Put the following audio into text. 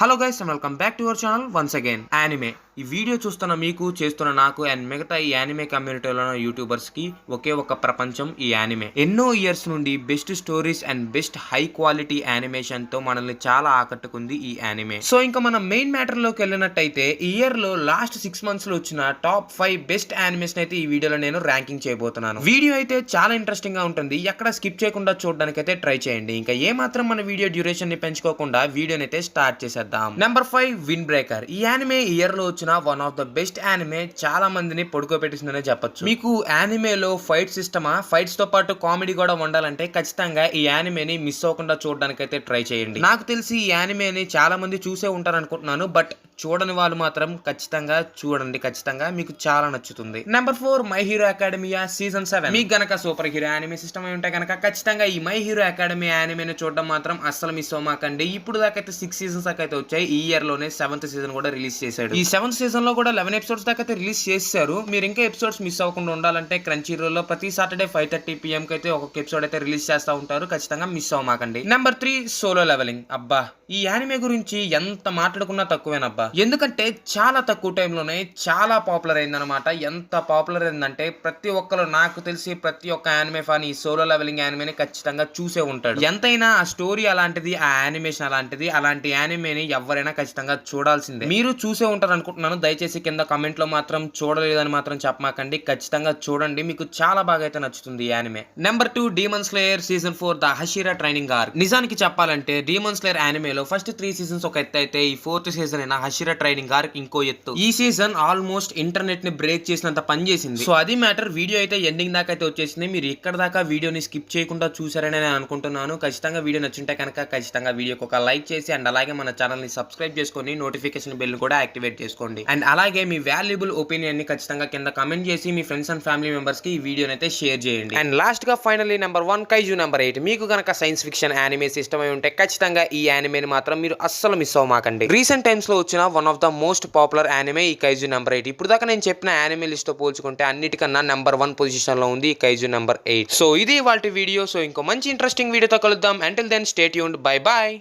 Hello guys and welcome back to our channel once again anime. ఈ video చూస్తున్న మీకు, చేస్తున్న నాకు అండ్ మిగతా ఈ యానిమే కమ్యూనిటీలో ఉన్న యూట్యూబర్స్ కి ఒకే ఒక ప్రపంచం ఈ యానిమే. ఎన్నో ఇయర్స్ నుండి best stories and best high quality animation తో మనల్ని చాలా ఆకట్టుకుంది ఈ యానిమే. సో ఇంకా మనం మెయిన్ మ్యాటర్ లోకి వెళ్ళినట్టయితే ఈ ఇయర్ లో లాస్ట్ 6 months లో వచ్చిన టాప్ 5 బెస్ట్ యానిమేషన్ అయితే ఈ వీడియోలో నేను ర్యాంకింగ్ చేయబోతున్నాను. వీడియో అయితే చాలా ఇంట్రెస్టింగ్ గా ఉంటుంది, ఎక్కడ స్కిప్ చేయకుండా చూడడానికి అయితే ట్రై చేయండి. ఇంకా ఏ మాత్రం మన వీడియో డ్యూరేషన్ ని పెంచుకోకుండా వీడియోని అయితే స్టార్ట్ చేసేద్దాం. Number 5 wind breaker. ఈ యానిమే ఇయర్ లో వచ్చిన one of the best anime, చాలా మందిని పడుకోబెట్టిందనే చెప్పొచ్చు. మీకు యానిమేలో ఫైట్ సిస్టమా, ఫైట్స్ తో పాటు కామెడీ కూడా ఉండాలంటే ఖచ్చితంగా ఈ యానిమేని మిస్ అవ్వకుండా చూడడానికి అయితే ట్రై చేయండి. నాకు తెలిసి ఈ యానిమేని చాలా మంది చూసే ఉంటారు అనుకుంటున్నాను, బట్ చూడని వాళ్ళు మాత్రం ఖచ్చితంగా చూడండి, ఖచ్చితంగా మీకు చాలా నచ్చుతుంది. Number 4 my hero academia season 7. మీకు గనక సూపర్ హీరో యానిమే సిస్టమ్ అయి ఉంటే కనుక ఖచ్చితంగా ఈ మై హీరో అకాడమీ యానిమేని చూడడం మాత్రం అస్సలు మిస్ అవ్వమాకండి. ఇప్పుడు దాకా అయితే 6 seasons దాకా అయితే వచ్చాయి. ఈ ఇయర్ లోనే 7th season కూడా రిలీజ్ చేశాడు. ఈ 7th season లో కూడా 11 episodes దాకా అయితే రిలీజ్ చేశారు. మీరు ఇంకా ఎపిసోడ్స్ మిస్ అవ్వకుండా ఉండాలంటే క్రంచీ రోల్ లో ప్రతి సాటర్డే 5:30 PM కి అయితే ఒక్కొక్క ఎపిసోడ్ అయితే రిలీజ్ చేస్తూ ఉంటారు. ఖచ్చితంగా మిస్ అవ్వమాకండి. Number 3 Solo Leveling. అబ్బా, ఈ యానిమే గురించి ఎంత మాట్లాడుకున్నా తక్కువేనబ్బా, ఎందుకంటే చాలా తక్కువ టైంలోనే చాలా పాపులర్ అయిందనమాట. ఎంత పాపులర్ అయిందంటే ప్రతి ఒక్కరు, నాకు తెలిసి ప్రతి ఒక్క యానిమే ఫ్యాన్ ఈ సోలో లెవెలింగ్ యానిమేని ఖచ్చితంగా చూసే ఉంటాడు. ఎంతైనా ఆ స్టోరీ అలాంటిది, ఆ యానిమేషన్ అలాంటిది, అలాంటి యానిమేని ఎవరైనా ఖచ్చితంగా చూడాల్సిందే. మీరు చూసే ఉంటారు అనుకుంటున్నాను. దయచేసి కింద కమెంట్ లో మాత్రం చూడలేదని మాత్రం చెప్పమాకండి, ఖచ్చితంగా చూడండి, మీకు చాలా బాగా అయితే నచ్చుతుంది ఈ anime. Number 2 Demon Slayer season 4 the Hashira training arc. నిజానికి చెప్పాలంటే డీమన్ స్లేయర్ యానిమేలో ఫస్ట్ 3 seasons ఒక ఎత్తు అయితే ఈ 4th season అయిన హషిరా ట్రైనింగ్ ఆర్క్ ఇంకో ఎత్తు. ఈ సీజన్ ఆల్మోస్ట్ ఇంటర్నెట్ ని బ్రేక్ చేసినంత పని చేసింది. సో అది మ్యాటర్. వీడియో అయితే ఎండింగ్ దాకా అయితే వచ్చేసింది. మీరు ఇక్కడ దాకా వీడియోని స్కిప్ చేయకుండా చూసారని నేను అనుకుంటున్నాను. ఖచ్చితంగా వీడియో నచ్చుంటే కనుక ఖచ్చితంగా వీడియోకి ఒక లైక్ చేసి అండ్ అలాగే మన ఛానల్ ని సబ్స్క్రైబ్ చేసుకొని నోటిఫికేషన్ బెల్ కూడా యాక్టివేట్ చేసుకోండి. అండ్ అలాగే మీ వాల్యుబుల్ ఒపీనియన్ ని ఖచ్చితంగా కింద కమెంట్ చేసి మీ ఫ్రెండ్స్ అండ్ ఫ్యామిలీ మెంబర్స్ కి ఈ వీడియోని అయితే షేర్ చేయండి. అండ్ లాస్ట్ గా ఫైనల్లీ నెంబర్ 1 కైజు నెంబర్ 8. మీకు కనుక సైన్స్ ఫిక్షన్ యానిమే సిస్టమ్ అయి ఉంటే ఖచ్చితంగా ఈ యానిమేని మాత్రం మీరు అస్సలు మిస్ అవ్వమాకండి. రీసెంట్ టైమ్స్ లో వచ్చిన one of the most popular anime ఈ కైజు నెంబర్ 8. ఇప్పుడు దాకా నేను చెప్పిన యానిమే లిస్ట్ తో పోల్చుకుంటే అన్నిటికన్నా నెంబర్ 1 పొజిషన్ లో ఉంది ఈ కైజు నెంబర్ 8. సో ఇది ఇవాల్టి వీడియో. సో ఇంకో మంచి ఇంట్రెస్టింగ్ వీడియోతో కలుద్దాం. Until then stay tuned. Bye bye.